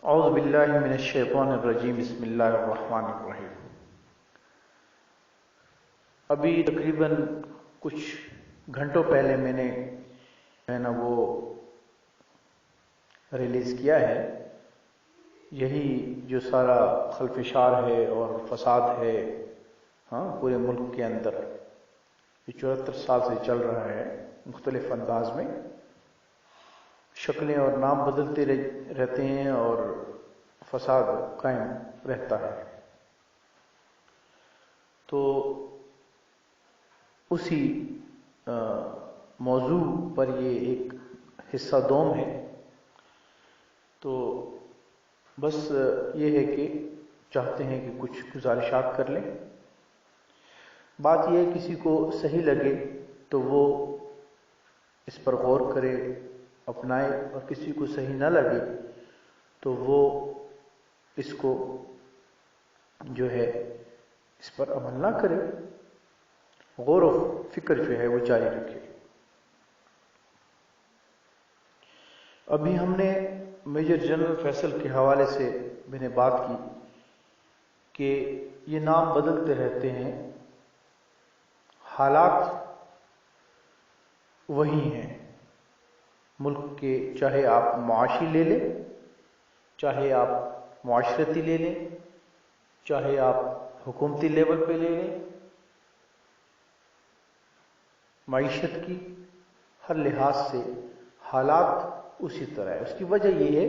اعوذ باللہ من الشیطان الرجیم بسم اللہ الرحمن الرحیم۔ ابھی تقریباً کچھ گھنٹوں پہلے میں نے وہ ریلیز کیا ہے، یہی جو سارا خلفشار ہے اور فساد ہے پورے ملک کے اندر، یہ 74 سال سے چل رہا ہے، مختلف انداز میں شکلیں اور نام بدلتے رہتے ہیں اور فساد قائم رہتا ہے۔ تو اسی موضوع پر یہ ایک حصہ دوم ہے۔ تو بس یہ ہے کہ چاہتے ہیں کہ کچھ گزارشات کر لیں۔ بات یہ ہے کسی کو صحیح لگے تو وہ اس پر غور کرے، اپنائے، اور کسی کو صحیح نہ لگے تو وہ اس کو جو ہے اس پر عمل نہ کرے، غور و فکر جو ہے وہ جاری رکھے۔ ابھی ہم نے میجر جنرل فیصل کے حوالے سے میں نے بات کی کہ یہ نام بدلتے رہتے ہیں، حالات وہی ہیں ملک کے، چاہے آپ معاشی لے لیں، چاہے آپ معاشرتی لے لیں، چاہے آپ حکومتی لیول پہ لے لیں، معیشت کی ہر لحاظ سے حالات اسی طرح ہے۔ اس کی وجہ یہ ہے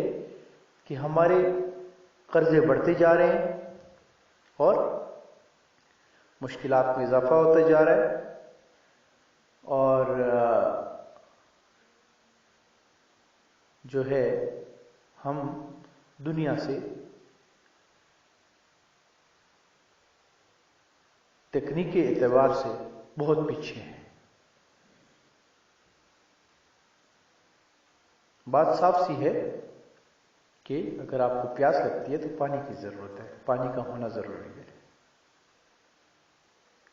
کہ ہمارے قرضے بڑھتے جا رہے ہیں اور مشکلات میں اضافہ ہوتا جا رہا ہے، اور جو ہے ہم دنیا سے تکنیکی اعتبار سے بہت پیچھے ہیں۔ بات صاف سی ہے کہ اگر آپ کو پیاس لگتی ہے تو پانی کی ضرورت ہے، پانی کا ہونا ضروری ہے۔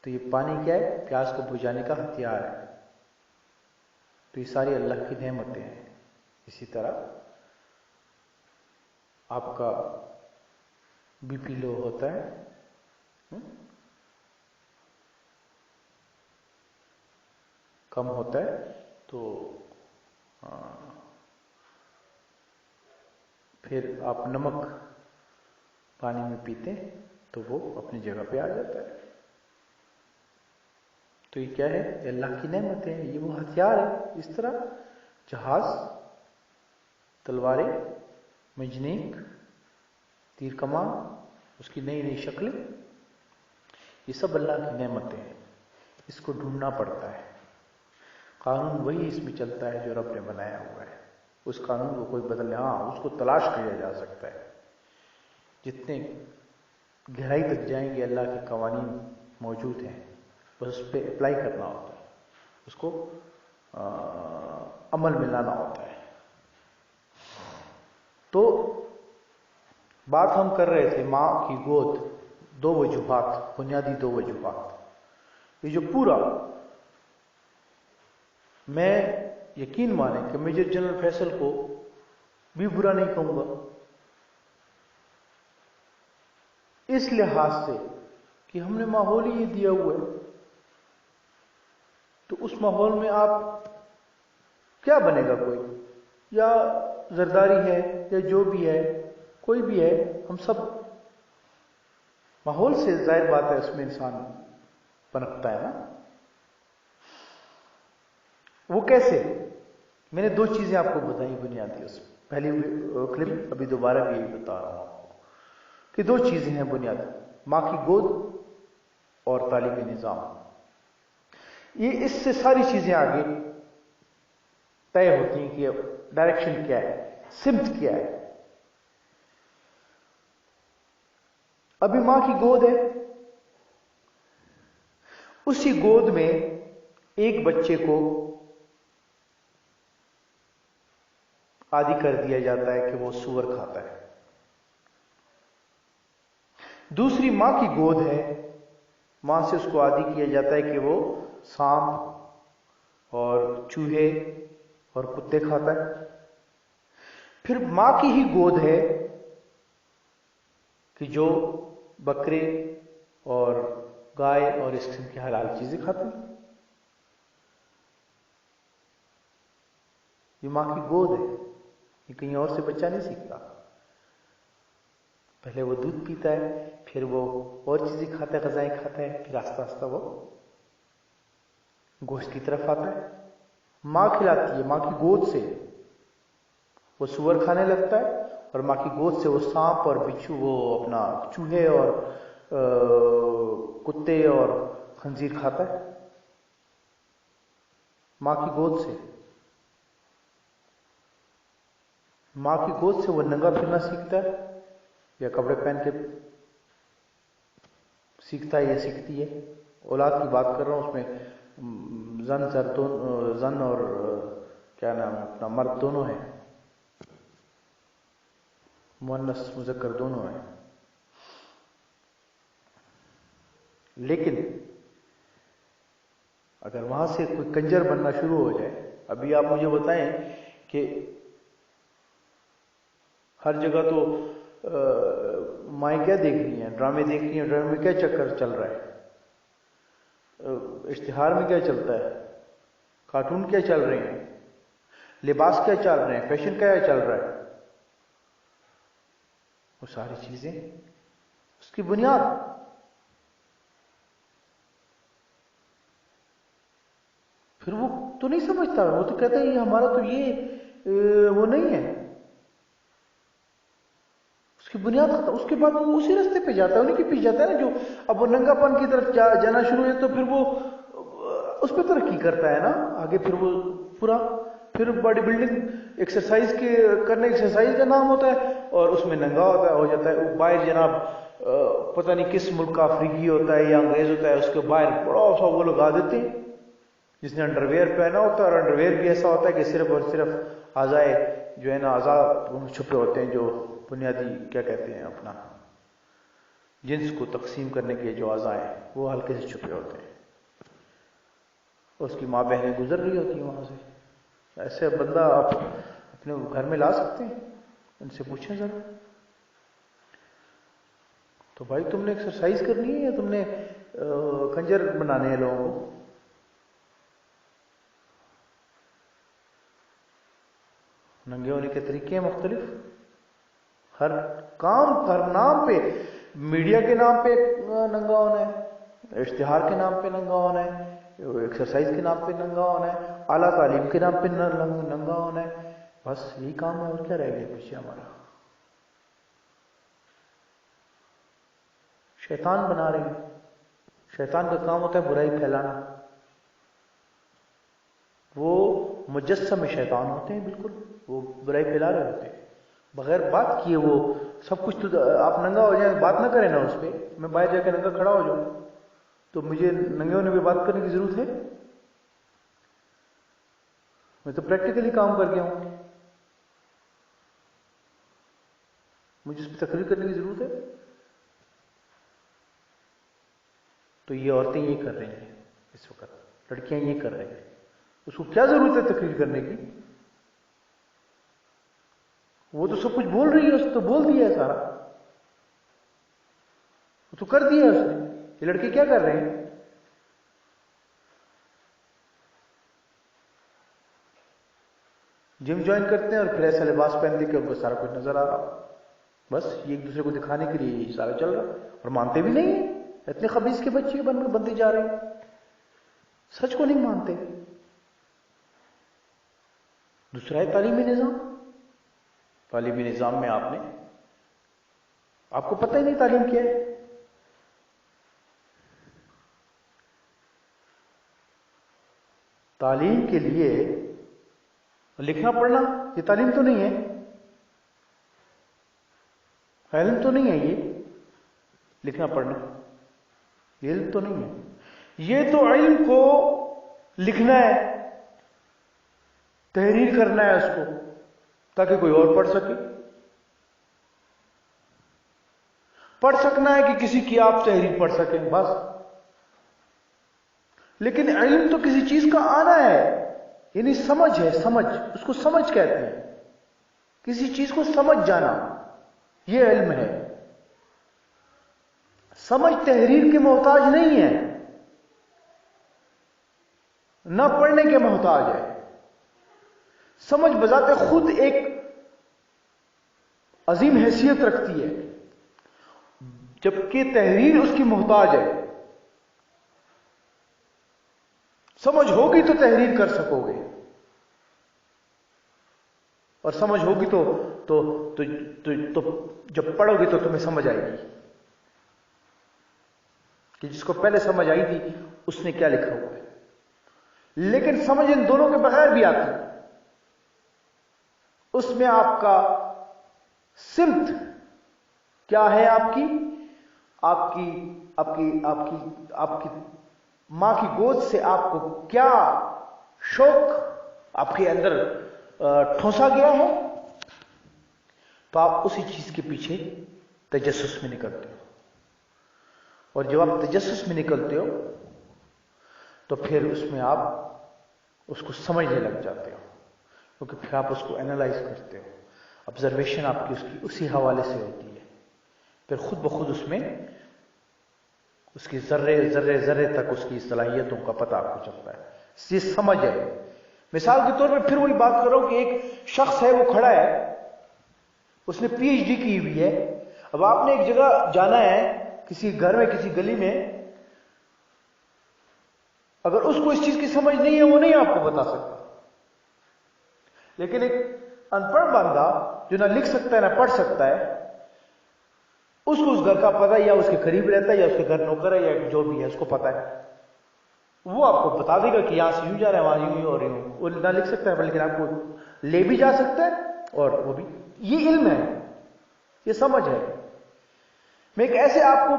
تو یہ پانی کیا ہے؟ پیاس کو بجھانے کا ہتھیار ہے۔ تو یہ ساری اللہ کی نعمتیں ہیں۔ اسی طرح آپ کا بی پی لو ہوتا ہے، کم ہوتا ہے، تو پھر آپ نمک پانی میں پیتے ہیں تو وہ اپنی جگہ پہ آ جاتا ہے۔ تو یہ کیا ہے؟ یہ اللہ کی نعمتیں ہیں، یہ وہ ہتھیار ہے۔ اس طرح جہاز، تلواریں، منجنیق، تیر کمان، اس کی نئی نئی شکلیں، یہ سب اللہ کی نعمتیں ہیں۔ اس کو ڈھونڈنا پڑتا ہے۔ قانون وہی اس میں چلتا ہے جو رب نے بنایا ہوا ہے۔ اس قانون کو کوئی بدل اس کو تلاش کیا جا سکتا ہے۔ جتنے گہرائی تک جائیں گے اللہ کے قوانین موجود ہیں، بس اس پہ اپلائی کرنا ہوتا ہے، اس کو عمل میں لانا ہوتا ہے۔ تو بات ہم کر رہے تھے ماں کی گود، دو وجوہات، بنیادی دو وجوہات۔ یہ جو پورا، میں یقین مانیں کہ میجر جنرل فیصل کو بھی برا نہیں کہوں گا، اس لحاظ سے کہ ہم نے ماحول ہی دیا ہوا ہے۔ تو اس ماحول میں آپ کیا بنے گا؟ کوئی یا زرداری ہے یا جو بھی ہے، کوئی بھی ہے، ہم سب ماحول سے، ظاہر بات ہے اس میں انسان پنپتا ہے نا۔ وہ کیسے؟ میں نے دو چیزیں آپ کو بتائی بنیادی، اس پہلی کلپ ابھی دوبارہ بھی یہی بتا رہا ہوں آپ کو کہ دو چیزیں ہیں بنیادی، ماں کی گود اور تعلیمی نظام۔ یہ اس سے ساری چیزیں آگے طے ہوتی ہیں کہ ڈائریکشن کیا ہے، سمت کیا ہے۔ ابھی ماں کی گود ہے، اسی گود میں ایک بچے کو عادی کر دیا جاتا ہے کہ وہ سور کھاتا ہے۔ دوسری ماں کی گود ہے، ماں سے اس کو عادی کیا جاتا ہے کہ وہ سانپ اور چوہے اور کتے کھاتا ہے۔ پھر ماں کی ہی گود ہے کہ جو بکرے اور گائے اور اس قسم کی حلال چیزیں کھاتے ہیں. یہ ماں کی گود ہے، یہ کہیں اور سے بچہ نہیں سیکھتا. پہلے وہ دودھ پیتا ہے، پھر وہ اور چیزیں کھاتا ہے، غذائیں کھاتا ہے، پھر آہستہ آہستہ وہ گوشت کی طرف آتا ہے. ماں کھلاتی ہے، ماں کی گود سے وہ سور کھانے لگتا ہے، اور ماں کی گود سے وہ سانپ اور بچھو، وہ اپنا چوہے اور کتے اور خنزیر کھاتا ہے. ماں کی گود سے، ماں کی گود سے وہ ننگا پھرنا سیکھتا ہے، یا کپڑے پہن کے سیکھتا ہے یا سیکھتی ہے. اولاد کی بات کر رہا ہوں، اس میں زن اور کیا نام ہے اپنا مرد دونوں ہیں، مؤنث مذکر دونوں ہیں. لیکن اگر وہاں سے کوئی کنجر بننا شروع ہو جائے، ابھی آپ مجھے بتائیں کہ ہر جگہ تو مائیں کیا دیکھ رہی ہیں، ڈرامے دیکھ رہی ہیں، ڈرامے میں کیا چکر چل رہا ہے، اشتہار میں کیا چلتا ہے، کارٹون کیا چل رہے ہیں، لباس کیا چل رہے ہیں، فیشن کیا چل رہا ہے، وہ ساری چیزیں اس کی بنیاد. پھر وہ تو نہیں سمجھتا، وہ تو کہتا ہے یہ ہمارا تو یہ وہ نہیں ہے، اس کی بنیاد ختم. اس کے بعد وہ اسی راستے پہ جاتا ہے، انہیں کے پیچھے جاتا ہے نا. جو اب وہ ننگا پن کی طرف جانا شروع ہے تو پھر وہ اس پہ ترقی کرتا ہے نا آگے. پھر وہ پورا پھر باڈی بلڈنگ ایکسرسائز کرنے ایکسرسائز کا نام ہوتا ہے، اور اس میں ننگا ہو جاتا ہے. وہ باہر جناب پتہ نہیں کس ملک کا افریقی ہوتا ہے یا انگریز ہوتا ہے، اس کے باہر بڑا سا وہ لگا دیتے ہیں جس نے انڈر ویئر پہنا ہوتا ہے، اور انڈر ویئر بھی ایسا ہوتا ہے کہ صرف اور صرف اعضائے جو ہے نا اعضاء چھپے ہوتے ہیں، جو بنیادی کیا کہتے ہیں اپنا جنس کو تقسیم کرنے کے جو اعضاء ہیں وہ ہلکے سے چھپے ہوتے ہیں. اس کی ماں بہنیں گزر رہی ہوتی ہیں وہاں سے. ایسے بندہ آپ اپنے گھر میں لا سکتے ہیں؟ ان سے پوچھیں ذرا. تو بھائی تم نے ایکسرسائز کرنی ہے یا تم نے کنجر بنانے ہیں لوگوں کو؟ ننگے ہونے کے طریقے ہیں مختلف، ہر کام ہر نام پہ، میڈیا کے نام پہ ننگا ہونا ہے، اشتہار کے نام پہ ننگا ہونا ہے، ایکسرسائز کے نام پہ ننگا ہونا ہے، اعلیٰ تعلیم کے نام پہ ننگا ہونا ہے. بس یہی کام ہے، اور کیا رہ گیا پیچھے ہمارا. شیطان بنا رہے ہیں. شیطان کا کام ہوتا ہے برائی پھیلانا. وہ مجسم شیطان ہوتے ہیں، بالکل وہ برائی پھیلا رہے ہوتے ہیں بغیر بات کیے. وہ سب کچھ تو آپ ننگا ہو جائیں، بات نہ کریں نا اس پہ. میں باہر جا کے ننگا کھڑا ہو جاؤں تو مجھے ننگے ہونے پہ بات کرنے کی ضرورت ہے؟ میں تو پریکٹیکلی کام کر گیا ہوں، مجھے اس پہ تقریر کرنے کی ضرورت ہے؟ تو یہ عورتیں یہ کر رہی ہیں اس وقت، لڑکیاں یہ کر رہی ہیں. اس کو کیا ضرورت ہے تقریر کرنے کی؟ وہ تو سب کچھ بول رہی ہے، اس تو بول دیا ہے سارا، وہ تو کر دیا ہے اس نے. یہ لڑکے کیا کر رہے ہیں؟ جم جوائن کرتے ہیں اور پھر ایسا لباس پہنتے کہ ان کو سارا کچھ نظر آ رہا. بس یہ ایک دوسرے کو دکھانے کے لیے یہ سارا چل رہا، اور مانتے بھی نہیں ہیں. اتنے خبیث کے بچے بنتے جا رہے ہیں، سچ کو نہیں مانتے. دوسرا ہے تعلیمی نظام. تعلیمی نظام میں آپ کو پتہ ہی نہیں تعلیم کیا ہے. تعلیم کے لیے لکھنا پڑھنا یہ تعلیم تو نہیں ہے، علم تو نہیں ہے. یہ لکھنا پڑھنا یہ علم تو نہیں ہے. یہ تو علم کو لکھنا ہے، تحریر کرنا ہے اس کو تاکہ کوئی اور پڑھ سکے. پڑھ سکنا ہے کہ کسی کی آپ تحریر پڑھ سکیں بس. لیکن علم تو کسی چیز کا آنا ہے، یعنی سمجھ ہے. سمجھ، اس کو سمجھ کہتے ہیں. کسی چیز کو سمجھ جانا، یہ علم ہے. سمجھ تحریر کے محتاج نہیں ہے، نہ پڑھنے کے محتاج ہے. سمجھ بذات خود ایک عظیم حیثیت رکھتی ہے، جبکہ تحریر اس کی محتاج ہے. سمجھ ہوگی تو تحریر کر سکو گے، اور سمجھ ہوگی تو جب پڑھو گے تو تمہیں سمجھ آئے گی کہ جس کو پہلے سمجھ آئی تھی اس نے کیا لکھا ہوا ہے. لیکن سمجھ ان دونوں کے بغیر بھی آتی ہے. اس میں آپ کا سمت کیا ہے، آپ کی ماں کی گود سے آپ کو کیا شوق آپ کے اندر ٹھونسا گیا ہے، تو آپ اسی چیز کے پیچھے تجسس میں نکلتے ہو. اور جب آپ تجسس میں نکلتے ہو تو پھر اس میں آپ اس کو سمجھنے لگ جاتے ہو، کیونکہ پھر آپ اس کو اینالائز کرتے ہو. آبزرویشن آپ کی اسی حوالے سے ہوتی ہے. پھر خود بخود اس میں اس کی ذرے تک اس کی صلاحیتوں کا پتہ آپ کو چلتا ہے. یہ سمجھ ہے. مثال کے طور پر پھر وہی بات کرو کہ ایک شخص ہے، وہ کھڑا ہے، اس نے پی ایچ ڈی کی ہوئی ہے. اب آپ نے ایک جگہ جانا ہے، کسی گھر میں، کسی گلی میں، اگر اس کو اس چیز کی سمجھ نہیں ہے وہ نہیں آپ کو بتا سکتا. لیکن ایک ان پڑھ بندہ جو نہ لکھ سکتا ہے نہ پڑھ سکتا ہے، اس کو اس گھر کا پتہ، یا اس کے قریب رہتا ہے، یا اس کے گھر نوکر ہے، یا جو بھی ہے اس کو پتہ ہے. وہ آپ کو بتا دے گا کہ یہاں سے یوں جا رہا ہے، وہاں یوں اور یوں. وہ نہ لکھ سکتا ہے لیکن آپ کو لے بھی جا سکتا ہے، اور وہ بھی. یہ علم ہے، یہ سمجھ ہے. میں ایک ایسے آپ کو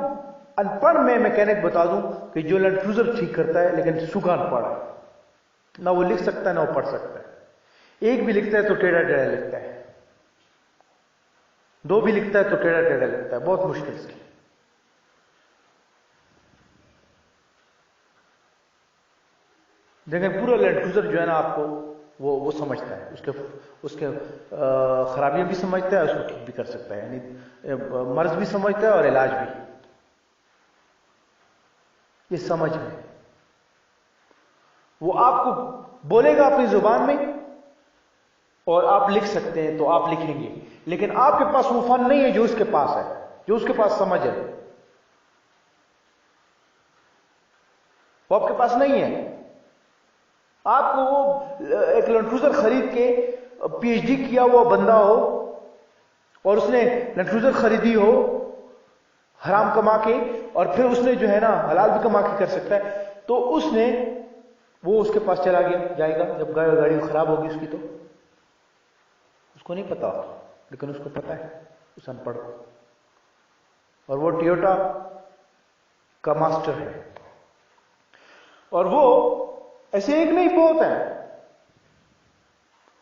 ان پڑھ میں میکینک بتا دوں کہ جو لینڈ کروزر ٹھیک کرتا ہے لیکن سوکھا ان پڑھ ہے، نہ وہ لکھ سکتا ہے نہ وہ پڑھ سکتا ہے. ایک بھی لکھتا ہے تو ٹیڑھا لکھتا ہے، دو بھی لکھتا ہے تو ٹیڑھا لکھتا ہے، بہت مشکل سے. لیکن پورا لینڈ کروزر جو ہے نا آپ کو وہ سمجھتا ہے، اس کے خرابیاں بھی سمجھتا ہے، اس کو ٹھیک بھی کر سکتا ہے. یعنی مرض بھی سمجھتا ہے اور علاج بھی. یہ سمجھ ہے. وہ آپ کو بولے گا اپنی زبان میں اور آپ لکھ سکتے ہیں تو آپ لکھیں گے، لیکن آپ کے پاس وہ فن نہیں ہے جو اس کے پاس ہے، جو اس کے پاس سمجھ ہے، وہ آپ کے پاس نہیں ہے. آپ کو وہ ایک لینڈ کروزر خرید کے پی ایچ ڈی کیا ہوا بندہ ہو، اور اس نے لینڈ کروزر خریدی ہو حرام کما کے، اور پھر اس نے جو ہے نا حلال بھی کما کے کر سکتا ہے، تو وہ اس کے پاس چلا جائے گا جب گاڑی خراب ہوگی اس کی، تو اس کو نہیں پتا، لیکن اس کو پتا ہے، اس ان پڑھ کو. اور وہ ٹویوٹا کا ماسٹر ہے، اور وہ ایسے ایک نہیں بہت ہے،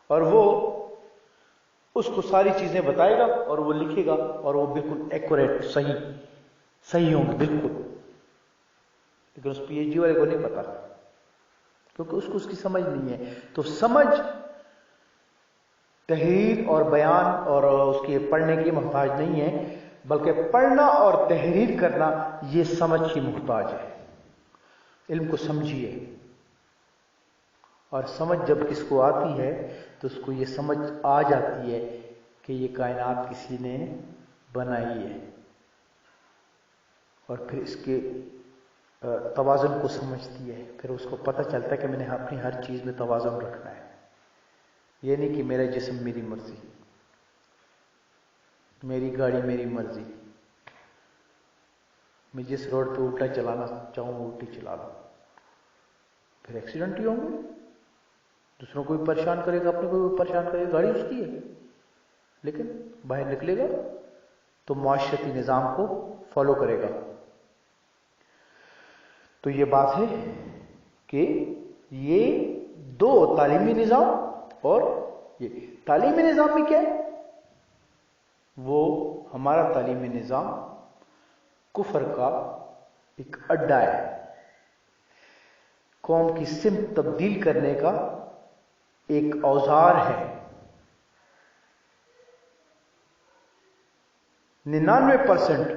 اور وہ اس کو ساری چیزیں بتائے گا اور وہ لکھے گا، اور وہ بالکل ایکوریٹ، صحیح ہوں گے بالکل. لیکن اس پی ایچ ڈی والے کو نہیں پتا، کیونکہ اس کو اس کی سمجھ نہیں ہے. تو سمجھ تحریر اور بیان اور اس کے پڑھنے کی محتاج نہیں ہے، بلکہ پڑھنا اور تحریر کرنا یہ سمجھ کی محتاج ہے. علم کو سمجھیے، اور سمجھ جب کس کو آتی ہے تو اس کو یہ سمجھ آ جاتی ہے کہ یہ کائنات کسی نے بنائی ہے، اور پھر اس کے توازن کو سمجھتی ہے. پھر اس کو پتہ چلتا ہے کہ میں نے اپنی ہر چیز میں توازن رکھنا ہے. یہ نہیں کہ میرا جسم میری مرضی، میری گاڑی میری مرضی، میں جس روڈ پہ الٹا چلانا چاہوں وہ الٹی چلا لوں. پھر ایکسیڈنٹ ہی ہوں گے. دوسروں کو بھی پریشان کرے گا، اپنے کو بھی پریشان کرے گا. گاڑی اس کی ہے، لیکن باہر نکلے گا تو معاشرتی نظام کو فالو کرے گا. تو یہ بات ہے کہ یہ دو تعلیمی نظام، اور یہ تعلیمی نظام میں کیا ہے، وہ ہمارا تعلیمی نظام کفر کا ایک اڈا ہے، قوم کی سمت تبدیل کرنے کا ایک اوزار ہے. 99%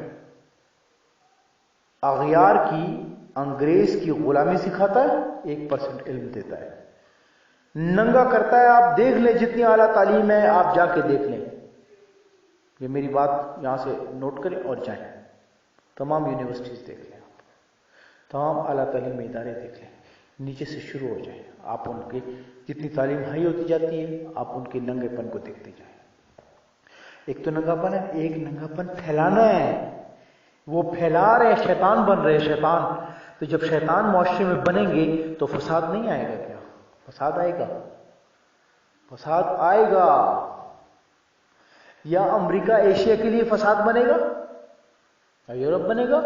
اغیار کی انگریز کی غلامی سکھاتا ہے، 1% علم دیتا ہے، ننگا کرتا ہے. آپ دیکھ لیں جتنی اعلیٰ تعلیم ہے، آپ جا کے دیکھ لیں. یہ میری بات یہاں سے نوٹ کریں اور جائیں، تمام یونیورسٹیز دیکھ لیں، آپ تمام اعلیٰ تعلیمی ادارے دیکھ لیں، نیچے سے شروع ہو جائیں. آپ ان کے جتنی تعلیم ہائی ہوتی جاتی ہے، آپ ان کے ننگے پن کو دیکھتے جائیں. ایک تو ننگا پن ہے، ایک ننگا پن پھیلانا ہے. وہ پھیلا رہے، شیطان بن رہے، شیطان. تو جب شیطان معاشرے میں بنیں گے تو فساد نہیں آئے گا کیا؟ فساد آئے گا، فساد آئے گا. یا امریکہ ایشیا کے لیے فساد بنے گا، یا یورپ بنے گا،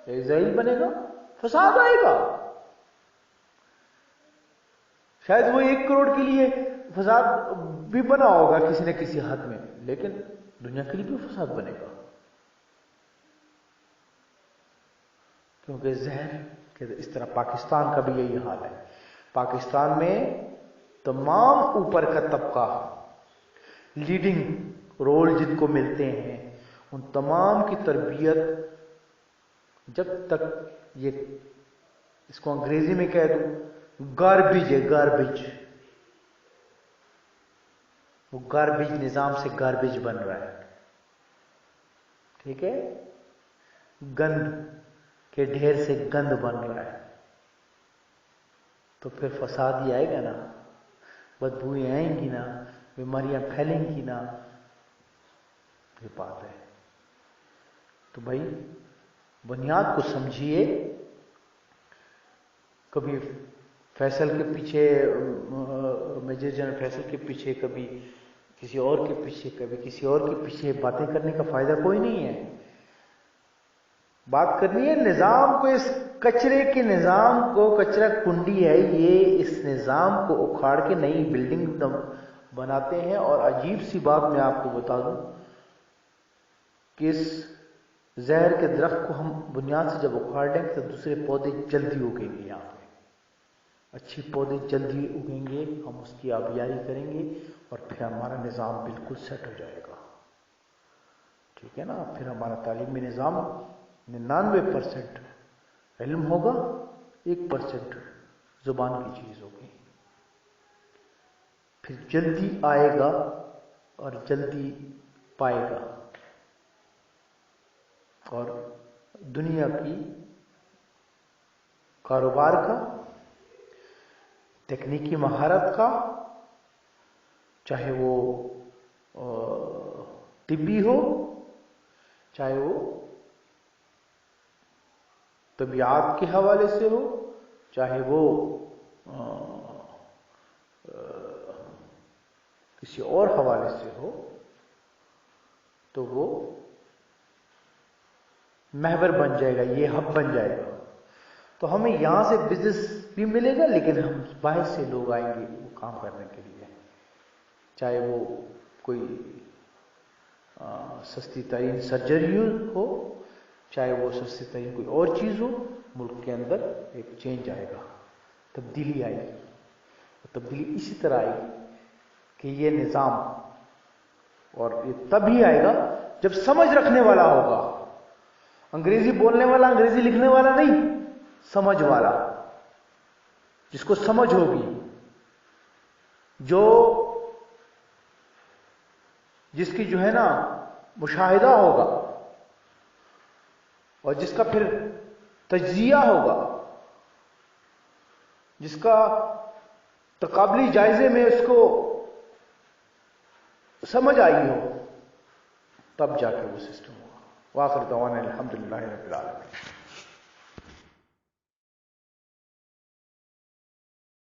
یا اسرائیل بنے گا، فساد آئے گا. شاید وہ 1 کروڑ کے لیے فساد بھی بنا ہوگا کسی نہ کسی حد میں، لیکن دنیا کے لیے بھی فساد بنے گا. کیونکہ زہر کہ اس طرح پاکستان کا بھی یہی حال ہے. پاکستان میں تمام اوپر کا طبقہ، لیڈنگ رول جن کو ملتے ہیں، ان تمام کی تربیت جب تک یہ، اس کو انگریزی میں کہہ دوں، گاربیج ہے، گاربیج. وہ گاربیج نظام سے گاربیج بن رہا ہے. ٹھیک ہے، گند کے ڈھیر سے گند بن رہا ہے. تو پھر فساد ہی آئے گا نا، بدبوئیں آئیں گی نا، بیماریاں پھیلیں گی نا. یہ بات ہے. تو بھائی بنیاد کو سمجھیے. کبھی فیصل کے پیچھے، میجر جنرل فیصل کے پیچھے، کبھی کسی اور کے پیچھے، کبھی کسی اور کے پیچھے باتیں کرنے کا فائدہ کوئی نہیں ہے. بات کرنی ہے نظام کو، اس کچرے کے نظام کو. کچرا کنڈی ہے یہ، اس نظام کو اکھاڑ کے نئی بلڈنگ بناتے ہیں. اور عجیب سی بات میں آپ کو بتا دوں کہ اس زہر کے درخت کو ہم بنیاد سے جب اکھاڑ لیں تو دوسرے پودے جلدی اگیں گے. یہاں پہ اچھی پودے جلدی اگیں گے، ہم اس کی آبیاری کریں گے اور پھر ہمارا نظام بالکل سیٹ ہو جائے گا. ٹھیک ہے نا؟ پھر ہمارا تعلیمی نظام 99% علم ہوگا، 1% زبان کی چیز ہوگی. پھر جلدی آئے گا اور جلدی پائے گا. اور دنیا کی کاروبار کا، تکنیکی مہارت کا، چاہے وہ طبی ہو، چاہے وہ طبیعت کے حوالے سے ہو، چاہے وہ کسی اور حوالے سے ہو، تو وہ محور بن جائے گا، یہ ہب بن جائے گا. تو ہمیں یہاں سے بزنس بھی ملے گا، لیکن ہم باہر سے لوگ آئیں گے وہ کام کرنے کے لیے. چاہے وہ کوئی سستی ترین سرجری ہو، چاہے وہ سستی ترین کوئی اور چیز ہو، ملک کے اندر ایک چینج آئے گا، تبدیلی آئے گی. تبدیلی اسی طرح آئے گی کہ یہ نظام، اور یہ تبھی آئے گا جب سمجھ رکھنے والا ہوگا. انگریزی بولنے والا، انگریزی لکھنے والا نہیں، سمجھ والا، جس کو سمجھ ہوگی، جس کی جو ہے نا مشاہدہ ہوگا، اور جس کا پھر تجزیہ ہوگا، جس کا تقابلی جائزے میں اس کو سمجھ آئی ہو، تب جا کے وہ سسٹم ہوگا. وآخر دعوانا الحمدللہ رب العالمین.